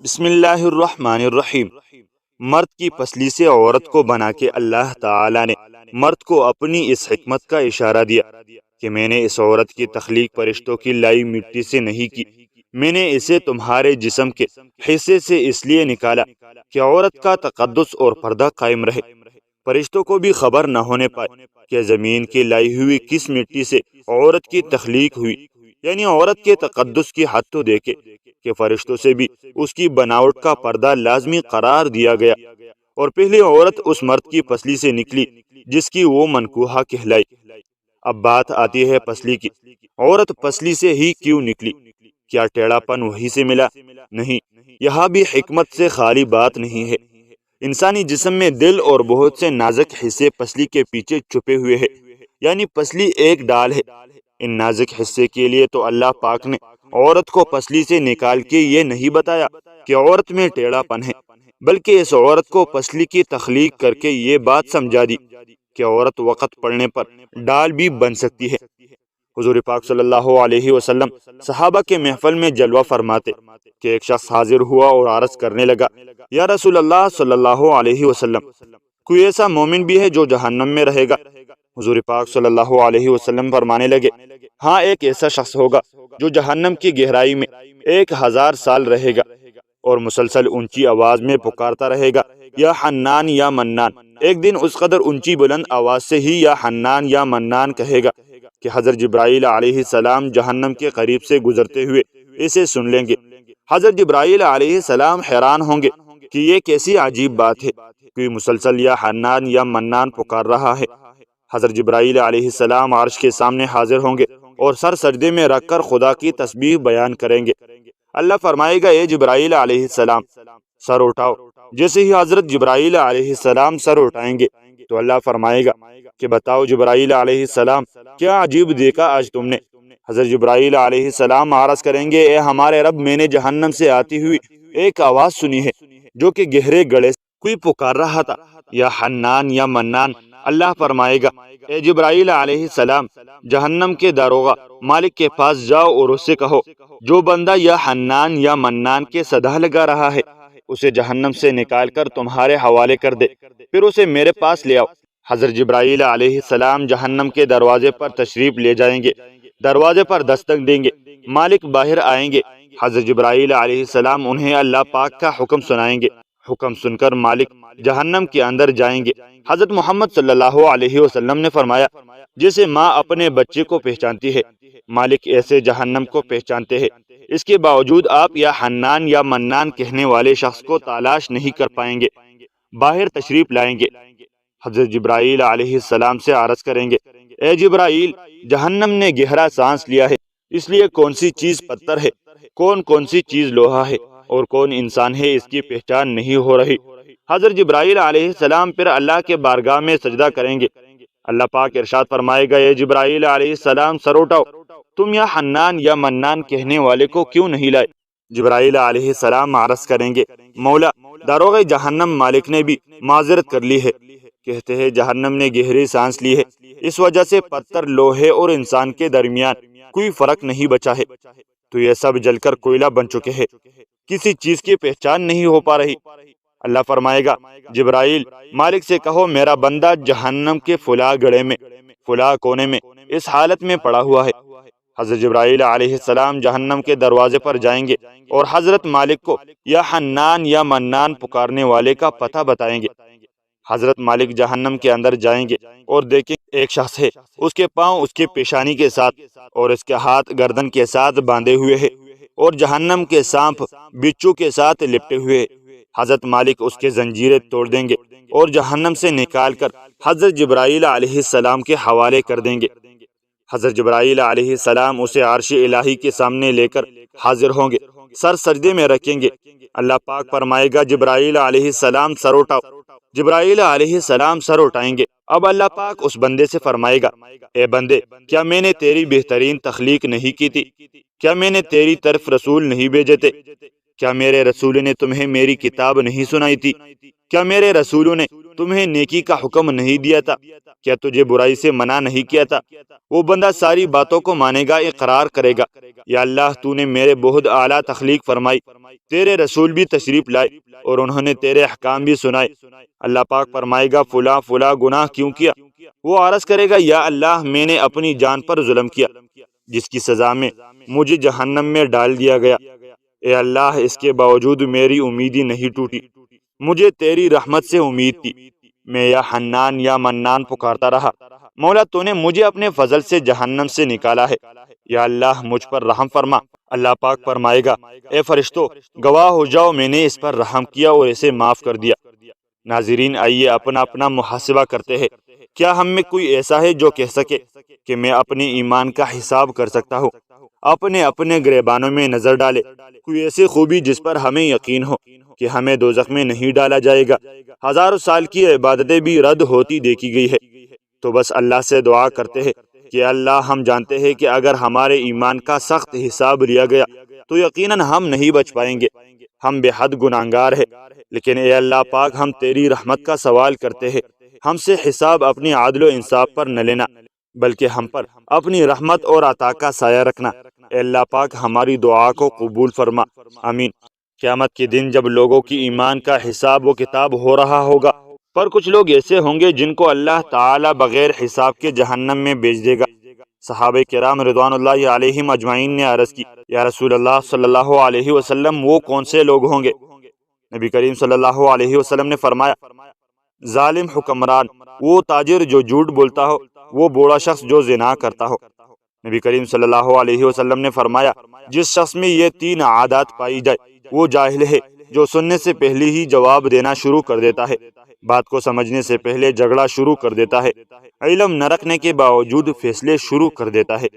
بسم اللہ الرحمن الرحیم۔ مرد کی پسلی سے عورت کو بنا کے اللہ تعالی نے مرد کو اپنی اس حکمت کا اشارہ دیا کہ میں نے اس عورت کی تخلیق فرشتوں کی لائی مٹی سے نہیں کی، میں نے اسے تمہارے جسم کے حصے سے اس لیے نکالا کہ عورت کا تقدس اور پردہ قائم رہے۔ فرشتوں کو بھی خبر نہ ہونے پائے کہ زمین کی لائی ہوئی کس مٹی سے عورت کی تخلیق ہوئی، یعنی عورت کے تقدس کی حد تو دیکھے کہ فرشتوں سے بھی اس کی بناوٹ کا پردہ لازمی قرار دیا گیا، اور پہلے عورت اس مرد کی پسلی سے نکلی جس کی وہ منکوحہ کہلائی۔ اب بات آتی ہے پسلی کی۔ عورت پسلی سے ہی کیوں نکلی؟ کیا ٹیڑھا پن وہی سے ملا؟ نہیں، یہاں بھی حکمت سے خالی بات نہیں ہے۔ انسانی جسم میں دل اور بہت سے نازک حصے پسلی کے پیچھے چھپے ہوئے ہیں، یعنی پسلی ایک ڈال ہے۔ ان نازک حصے کے لیے تو اللہ پاک نے عورت کو پسلی سے نکال کے یہ نہیں بتایا کہ عورت میں ٹیڑھا پن ہے، بلکہ اس عورت کو پسلی کی تخلیق کر کے یہ بات سمجھا دی کہ عورت وقت پڑنے پر ڈال بھی بن سکتی ہے۔ حضور پاک صلی اللہ علیہ وسلم صحابہ کے محفل میں جلوہ فرماتے کہ ایک شخص حاضر ہوا اور عرض کرنے لگا، یا رسول اللہ صلی اللہ علیہ وسلم، کوئی ایسا مومن بھی ہے جو جہنم میں رہے گا؟ حضور پاک صلی اللہ علیہ وسلم فرمانے لگے، ہاں، ایک ایسا شخص ہوگا جو جہنم کی گہرائی میں 1000 سال رہے گا اور مسلسل اونچی آواز میں پکارتا رہے گا، یا حنان یا منان۔ ایک دن اس قدر اونچی بلند آواز سے ہی یا حنان یا منان کہے گا کہ حضرت جبرائیل علیہ السلام جہنم کے قریب سے گزرتے ہوئے اسے سن لیں گے۔ حضرت جبرائیل علیہ السلام حیران ہوں گے کہ یہ کیسی عجیب بات ہے، کوئی مسلسل یا حنان یا منان پکار رہا ہے۔ حضرت جبرائیل علیہ السلام عرش کے سامنے حاضر ہوں گے اور سر سجدے میں رکھ کر خدا کی تسبیح بیان کریں گے۔ اللہ فرمائے گا، اے جبرائیل علیہ السلام، سر اٹھاؤ۔ جیسے ہی حضرت جبرائیل علیہ السلام سر اٹھائیں گے تو اللہ فرمائے گا کہ بتاؤ جبرائیل علیہ السلام، کیا عجیب دیکھا آج تم نے؟ حضرت جبرائیل علیہ السلام عرض کریں گے، اے ہمارے رب، میں نے جہنم سے آتی ہوئی ایک آواز سنی ہے جو کہ گہرے گڑھے سے کوئی پکار رہا تھا، یا حنان یا منان۔ اللہ فرمائے گا، اے جبرائیل علیہ السلام، جہنم کے داروغہ مالک کے پاس جاؤ اور اس سے کہو، جو بندہ یا حنان یا منان کے صدا لگا رہا ہے اسے جہنم سے نکال کر تمہارے حوالے کر دے، پھر اسے میرے پاس لے آؤ۔ حضرت جبرائیل علیہ السلام جہنم کے دروازے پر تشریف لے جائیں گے، دروازے پر دستک دیں گے، مالک باہر آئیں گے۔ حضرت جبرائیل علیہ السلام انہیں اللہ پاک کا حکم سنائیں گے، حکم سن کر مالک جہنم کے اندر جائیں گے۔ حضرت محمد صلی اللہ علیہ وسلم نے فرمایا، جیسے ماں اپنے بچے کو پہچانتی ہے، مالک ایسے جہنم کو پہچانتے ہیں۔ اس کے باوجود آپ یا حنان یا منان کہنے والے شخص کو تلاش نہیں کر پائیں گے، باہر تشریف لائیں گے۔ حضرت جبرائیل علیہ السلام سے عرض کریں گے، اے جبرائیل، جہنم نے گہرا سانس لیا ہے، اس لیے کون سی چیز پتھر ہے، کون سی چیز لوہا ہے اور کون انسان ہے، اس کی پہچان نہیں ہو رہی۔ حضرت جبرائیل علیہ السلام پھر اللہ کے بارگاہ میں سجدہ کریں گے۔ اللہ پاک ارشاد فرمائے گا، اے جبرائیل علیہ السلام، سر اٹھاؤ، تم یا حنان یا منان کہنے والے کو کیوں نہیں لائے؟ جبرائیل علیہ السلام عرض کریں گے، مولا، داروغ جہنم مالک نے بھی معذرت کر لی ہے، کہتے ہیں جہنم نے گہری سانس لی ہے، اس وجہ سے پتھر، لوہے اور انسان کے درمیان کوئی فرق نہیں بچا ہے، تو یہ سب جل کر کوئلہ بن چکے ہیں، کسی چیز کی پہچان نہیں ہو پا رہی۔ اللہ فرمائے گا، جبرائیل، مالک سے کہو میرا بندہ جہنم کے فلاں گڑھے میں، فلاں کونے میں اس حالت میں پڑا ہوا ہے۔ حضرت جبرائیل علیہ السلام جہنم کے دروازے پر جائیں گے اور حضرت مالک کو یا حنان یا منان پکارنے والے کا پتہ بتائیں گے۔ حضرت مالک جہنم کے اندر جائیں گے اور دیکھیں ایک شخص ہے، اس کے پاؤں اس کے پیشانی کے ساتھ اور اس کے ہاتھ گردن کے ساتھ باندھے ہوئے ہیں اور جہنم کے سانپ بچھو کے ساتھ لپٹے ہوئے ہیں۔ حضرت مالک اس کے زنجیریں توڑ دیں گے اور جہنم سے نکال کر حضرت جبرائیل علیہ السلام کے حوالے کر دیں گے۔ حضرت جبرائیل علیہ السلام اسے عرش الہی کے سامنے لے کر حاضر ہوں گے، سر سجدے میں رکھیں گے۔ اللہ پاک فرمائے گا، جبرائیل علیہ السلام، سر اٹھاؤ۔ جبرائیل علیہ السلام سر اٹھائیں گے۔ اب اللہ پاک اس بندے سے فرمائے گا، اے بندے، کیا میں نے تیری بہترین تخلیق نہیں کی تھی؟ کیا میں نے تیری طرف رسول نہیں بھیجے تھے؟ کیا میرے رسول نے تمہیں میری کتاب نہیں سنائی تھی؟ کیا میرے رسولوں نے تمہیں نیکی کا حکم نہیں دیا تھا؟ کیا تجھے برائی سے منع نہیں کیا تھا؟ وہ بندہ ساری باتوں کو مانے گا، اقرار کرے گا، یا اللہ تو نے میرے بہت اعلیٰ تخلیق فرمائی، تیرے رسول بھی تشریف لائے اور انہوں نے تیرے احکام بھی سنائے۔ اللہ پاک فرمائے گا فلاں فلاں گناہ کیوں کیا؟ وہ عرض کرے گا یا اللہ میں نے اپنی جان پر ظلم کیا، جس کی سزا میں مجھے جہنم میں ڈال دیا گیا۔ اے اللہ اس کے باوجود میری امیدی نہیں ٹوٹی، مجھے تیری رحمت سے امید تھی، میں یا حنان یا منان پکارتا رہا، مولا تو نے مجھے اپنے فضل سے جہنم سے نکالا ہے، یا اللہ مجھ پر رحم فرما۔ اللہ پاک فرمائے گا اے فرشتو گواہ ہو جاؤ میں نے اس پر رحم کیا اور اسے معاف کر دیا۔ ناظرین آئیے اپنا اپنا محاسبہ کرتے ہیں، کیا ہم میں کوئی ایسا ہے جو کہہ سکے کہ میں اپنے ایمان کا حساب کر سکتا ہوں؟ اپنے اپنے گریبانوں میں نظر ڈالے، کوئی ایسی خوبی جس پر ہمیں یقین ہو کہ ہمیں دوزخ میں نہیں ڈالا جائے گا؟ ہزاروں سال کی عبادتیں بھی رد ہوتی دیکھی گئی ہے، تو بس اللہ سے دعا کرتے ہیں کہ اللہ ہم جانتے ہیں کہ اگر ہمارے ایمان کا سخت حساب لیا گیا تو یقیناً ہم نہیں بچ پائیں گے، ہم بے حد گناہگار ہیں، لیکن اے اللہ پاک ہم تیری رحمت کا سوال کرتے ہیں، ہم سے حساب اپنی عدل و انصاف پر نہ لینا بلکہ ہم پر اپنی رحمت اور عطا کا سایہ رکھنا۔ اے اللہ پاک ہماری دعا کو قبول فرما، آمین۔ قیامت کے دن جب لوگوں کی ایمان کا حساب و کتاب ہو رہا ہوگا، پر کچھ لوگ ایسے ہوں گے جن کو اللہ تعالی بغیر حساب کے جہنم میں بھیج دے گا۔ صحابہ کرام رضوان اللہ علیہم اجمعین نے عرض کی یا رسول اللہ صلی اللہ علیہ وسلم وہ کون سے لوگ ہوں گے؟ نبی کریم صلی اللہ علیہ وسلم نے فرمایا ظالم حکمران، وہ تاجر جو جھوٹ بولتا ہو، وہ بوڑھا شخص جو زنا کرتا ہو۔ نبی کریم صلی اللہ علیہ وسلم نے فرمایا جس شخص میں یہ تین عادات پائی جائے وہ جاہل ہے، جو سننے سے پہلے ہی جواب دینا شروع کر دیتا ہے، بات کو سمجھنے سے پہلے جھگڑا شروع کر دیتا ہے، علم نہ رکھنے کے باوجود فیصلے شروع کر دیتا ہے۔